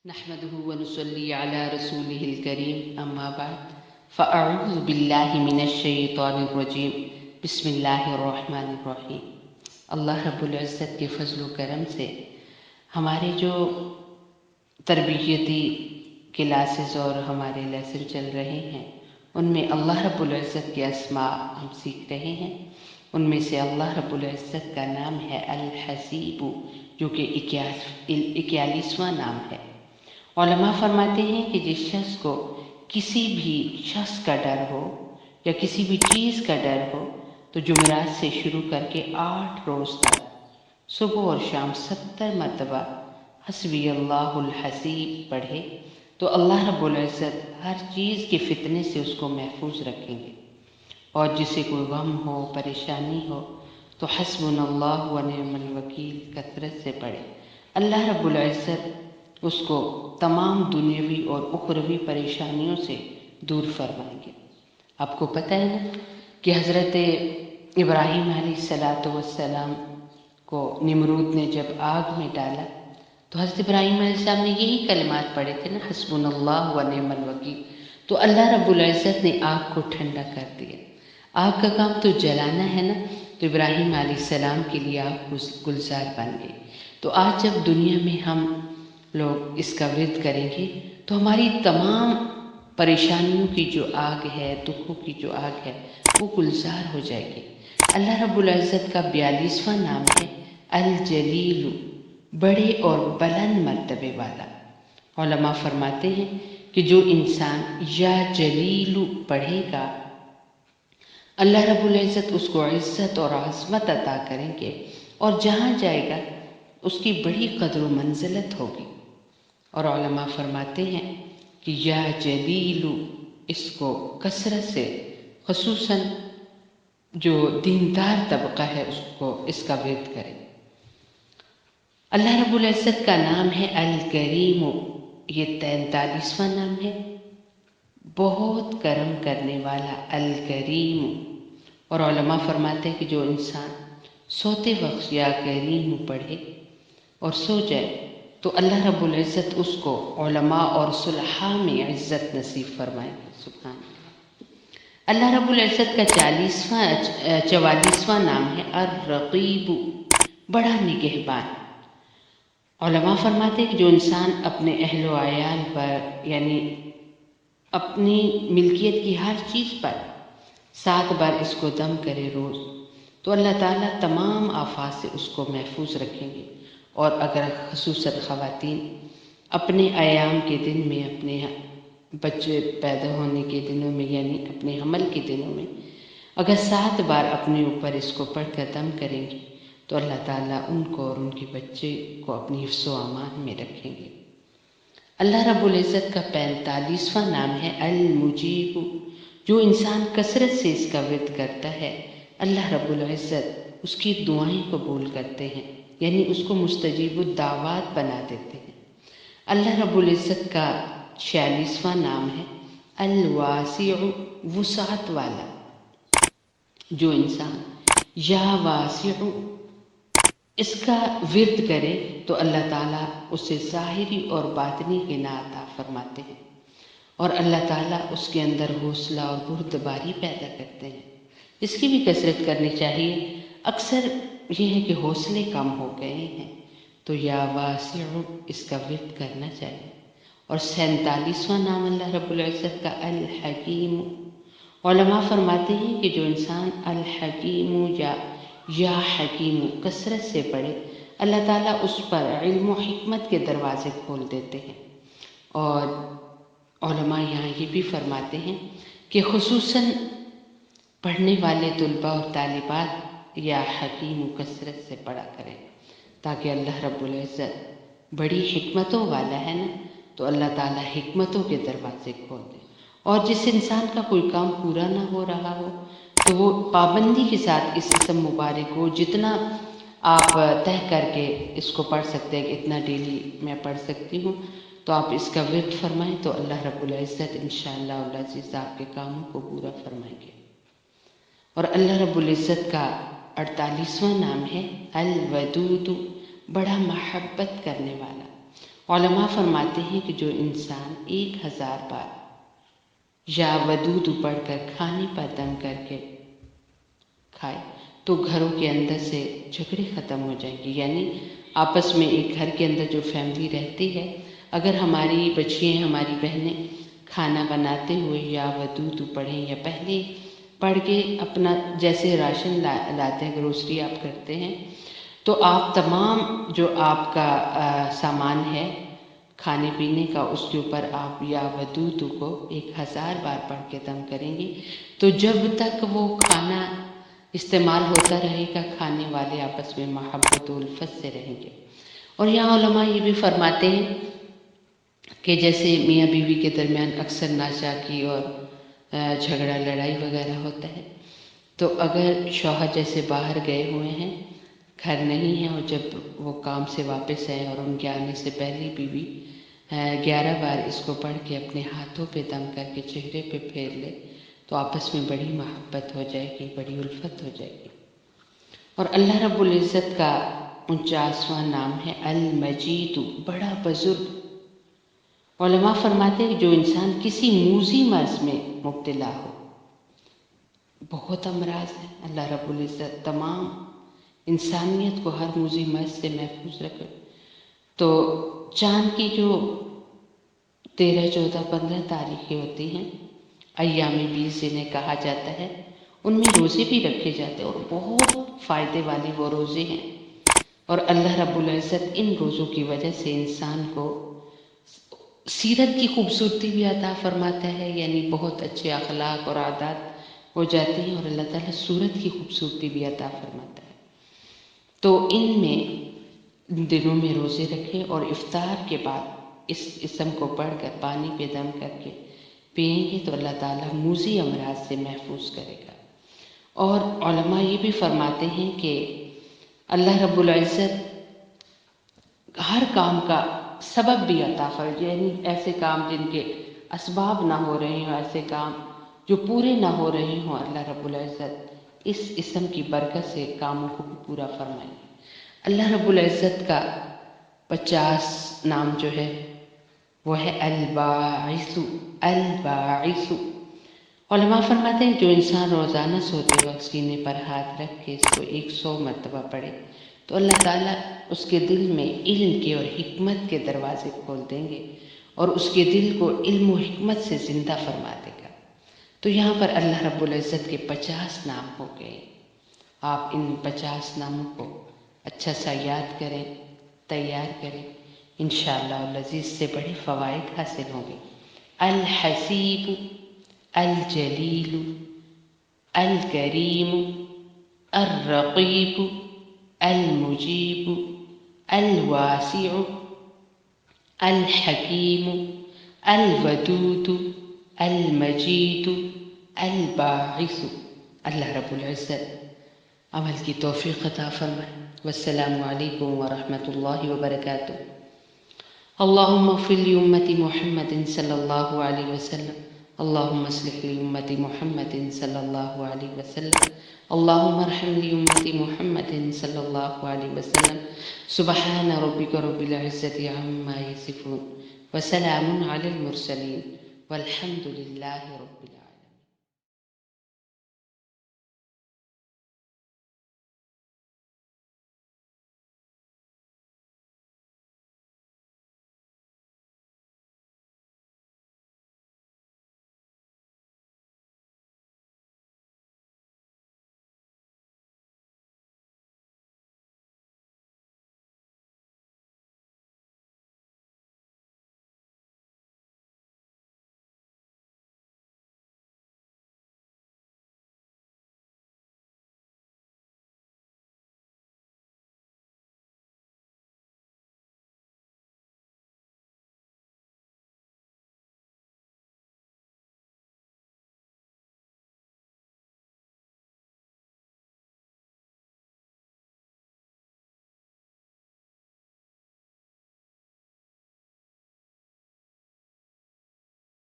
نحمده ونصلي على رسوله الكريم اما بعد فاعوذ باللہ من الشیطان الرجیم بسم اللہ الرحمن الرحیم۔ اللہ رب العزت کے فضل و کرم سے ہمارے جو تربیتی کلاسز اور ہمارے لیسن چل رہے ہیں ان میں اللہ رب العزت کے اسماء ہم سیکھ رہے ہیں۔ ان میں سے اللہ رب العزت کا نام ہے الحسیب، جو کہ 41واں نام ہے۔ علماء فرماتے ہیں کہ جس شخص کو کسی بھی شخص کا ڈر ہو یا کسی بھی چیز کا ڈر ہو تو جمعرات سے شروع کر کے 8 روز تک صبح اور شام 70 مرتبہ حسبی اللہ الحسیب پڑھے تو اللہ رب العزت ہر چیز کے فتنے سے اس کو محفوظ رکھیں گے۔ اور جسے کوئی غم ہو، پریشانی ہو تو حسبنا اللہ ونعم الوکیل کثرت سے پڑھے، اللہ رب العزت اس کو تمام دنیاوی اور اخروی پریشانیوں سے دور فرمائیں گے۔ آپ کو پتہ ہے نا کہ حضرت ابراہیم علیہ السلام کو نمرود نے جب آگ میں ڈالا تو حضرت ابراہیم علیہ السلام نے یہی کلمات پڑھے تھے نا، حسبنا اللہ ونعم الوکیل، تو اللہ رب العزت نے آگ کو ٹھنڈا کر دیا۔ آگ کا کام تو جلانا ہے نا، تو ابراہیم علیہ السلام کے لیے آگ گلزار بن گئی۔ تو آج جب دنیا میں ہم لوگ اس کا ورد کریں گے تو ہماری تمام پریشانیوں کی جو آگ ہے، دکھوں کی جو آگ ہے، وہ گلزار ہو جائے گی۔ اللہ رب العزت کا 42واں نام ہے الجلیل، بڑے اور بلند مرتبے والا۔ علماء فرماتے ہیں کہ جو انسان یا جلیل پڑھے گا اللہ رب العزت اس کو عزت اور عظمت عطا کریں گے، اور جہاں جائے گا اس کی بڑی قدر و منزلت ہوگی۔ اور علماء فرماتے ہیں کہ یا جلیل اس کو کثرت سے، خصوصاً جو دیندار طبقہ ہے اس کا ورد کرے۔ اللہ رب العزت کا نام ہے الکریم، یہ 43واں نام ہے، بہت کرم کرنے والا الکریم۔ اور علماء فرماتے ہیں کہ جو انسان سوتے وقت یا کریم پڑھے اور سو جائے تو اللہ رب العزت اس کو علماء اور صلحاء میں عزت نصیب فرمائے گا۔ سبحان اللہ۔ اللہ رب العزت کا 44واں نام ہے الرقیب، بڑا نگہبان۔ علماء فرماتے ہیں کہ جو انسان اپنے اہل و عیال پر، یعنی اپنی ملکیت کی ہر چیز پر 7 بار اس کو دم کرے روز، تو اللہ تعالیٰ تمام آفات سے اس کو محفوظ رکھیں گے۔ اور اگر خصوصاً خواتین اپنے ایام کے دن میں، اپنے بچے پیدا ہونے کے دنوں میں، یعنی اپنے حمل کے دنوں میں اگر 7 بار اپنے اوپر اس کو پڑھ کر دم کریں گے تو اللہ تعالیٰ ان کو اور ان کے بچے کو اپنی حفظ و امان میں رکھیں گے۔ اللہ رب العزت کا 45واں نام ہے المجیب، جو انسان کثرت سے اس کا ورد کرتا ہے اللہ رب العزت اس کی دعائیں قبول کرتے ہیں، یعنی اس کو مستجیب الدعوات بنا دیتے ہیں۔ اللہ رب العزت کا 46واں نام ہے الواسع، وسعت والا۔ جو انسان یا واسع اس کا ورد کرے تو اللہ تعالیٰ اسے ظاہری اور باطنی غنا عطا فرماتے ہیں، اور اللہ تعالیٰ اس کے اندر حوصلہ اور بردباری پیدا کرتے ہیں۔ اس کی بھی کثرت کرنی چاہیے۔ اکثر یہ ہے کہ حوصلے کم ہو گئے ہیں، تو یا واسع اس کا ورد کرنا چاہیے۔ اور 47واں نام اللہ رب العزت کا الحکیم۔ علماء فرماتے ہیں کہ جو انسان الحکیم یا حکیم کثرت سے پڑھے اللہ تعالیٰ اس پر علم و حکمت کے دروازے کھول دیتے ہیں۔ اور علماء یہاں یہ بھی فرماتے ہیں کہ خصوصاً پڑھنے والے طلباء اور طالبات یا حکیم کثرت سے پڑھا کریں، تاکہ اللہ رب العزت بڑی حکمتوں والا ہے نا، تو اللہ تعالیٰ حکمتوں کے دروازے کھول دے۔ اور جس انسان کا کوئی کام پورا نہ ہو رہا ہو تو وہ پابندی کے ساتھ اس اسم مبارک کو جتنا آپ طے کر کے اس کو پڑھ سکتے ہیں کہ اتنا ڈیلی میں پڑھ سکتی ہوں، تو آپ اس کا ورد فرمائیں تو اللہ رب العزت انشاءاللہ العزیز آپ کے کاموں کو پورا فرمائیں گے۔ اور اللہ رب العزت کا 48واں نام ہے الودود، بڑا محبت کرنے والا۔ علماء فرماتے ہیں کہ جو انسان 1000 بار یا ودود پڑھ کر کھانے پر دم کر کے کھائے تو گھروں کے اندر سے جھگڑے ختم ہو جائیں گے. یعنی آپس میں ایک گھر کے اندر جو فیملی رہتی ہے، اگر ہماری بچیاں، ہماری بہنیں کھانا بناتے ہوئے یا ودود پڑھیں یا پہلے پڑھ کے اپنا جیسے راشن لاتے ہیں، گروسری آپ کرتے ہیں، تو آپ تمام جو آپ کا سامان ہے کھانے پینے کا، اس کے اوپر آپ یا ودود کو 1000 بار پڑھ کے دم کریں گے. تو جب تک وہ کھانا استعمال ہوتا رہے گا، کھانے والے آپس میں محبت و الفت سے رہیں گے. اور یہاں علماء یہ بھی فرماتے ہیں کہ جیسے میاں بیوی کے درمیان اکثر ناچاکی اور جھگڑا لڑائی وغیرہ ہوتا ہے، تو اگر شوہر جیسے باہر گئے ہوئے ہیں، گھر نہیں ہے، اور جب وہ کام سے واپس آئے اور ان کے آنے سے پہلے بیوی 11 بار اس کو پڑھ کے اپنے ہاتھوں پہ دم کر کے چہرے پہ پھیر لے تو آپس میں بڑی محبت ہو جائے گی، بڑی الفت ہو جائے گی. اور اللہ رب العزت کا 49واں نام ہے المجید، بڑا بزرگ. علماء فرماتے ہیں کہ جو انسان کسی موذی مرض میں مبتلا ہو، بہت امراض ہیں، اللہ رب العزت تمام انسانیت کو ہر موذی مرض سے محفوظ رکھے. تو چاند کی جو 13، 14، 15 تاریخیں ہوتی ہیں، ایام 20 جنہیں کہا جاتا ہے، ان میں روزے بھی رکھے جاتے ہیں اور بہت فائدے والے وہ روزے ہیں. اور اللہ رب العزت ان روزوں کی وجہ سے انسان کو سیرت کی خوبصورتی بھی عطا فرماتا ہے، یعنی بہت اچھے اخلاق اور عادات ہو جاتی ہیں، اور اللہ تعالیٰ صورت کی خوبصورتی بھی عطا فرماتا ہے. تو ان دنوں میں روزے رکھیں اور افطار کے بعد اس اسم کو پڑھ کر پانی پہ دم کر کے پئیں گے تو اللہ تعالیٰ موذی امراض سے محفوظ کرے گا. اور علماء یہ بھی فرماتے ہیں کہ اللہ رب العزت ہر کام کا سبب بھی عطا فرمائے، یعنی ایسے کام جن کے اسباب نہ ہو رہے ہوں، ایسے کام جو پورے نہ ہو رہے ہوں، اللہ رب العزت اس اسم کی برکت سے کاموں کو بھی پورا فرمائے. اللہ رب العزت کا 50 نام جو ہے وہ ہے الباعث. الباعث. علماء فرماتے ہیں جو انسان روزانہ سوتے وقت سینے پر ہاتھ رکھ کے اس کو 100 مرتبہ پڑھے تو اللہ تعالیٰ اس کے دل میں علم کے اور حکمت کے دروازے کھول دیں گے اور اس کے دل کو علم و حکمت سے زندہ فرما دے گا. تو یہاں پر اللہ رب العزت کے 50 نام ہو گئے. آپ ان 50 ناموں کو اچھا سا یاد کریں، تیار کریں، انشاءاللہ العزیز سے بڑے فوائد حاصل ہوں گے. الحسیب، الجلیل، الکریم، الرقیب، المجیب، الواسع، الحکیم، الودود، المجید، الباعث. اللہ رب العزت عمل کی توفیق عطا فرمائے. والسلام علیکم ورحمۃ اللہ وبرکاتہ. اللهم اغفر لأمة محمد صلى الله عليه وسلم. اللهم اصلح لأمة محمد صلى الله عليه وسلم. اللهم ارحم لأمة محمد صلى الله عليه وسلم. سبحان ربك رب العزة عما يصفون وسلام على المرسلين والحمد لله رب العالمين.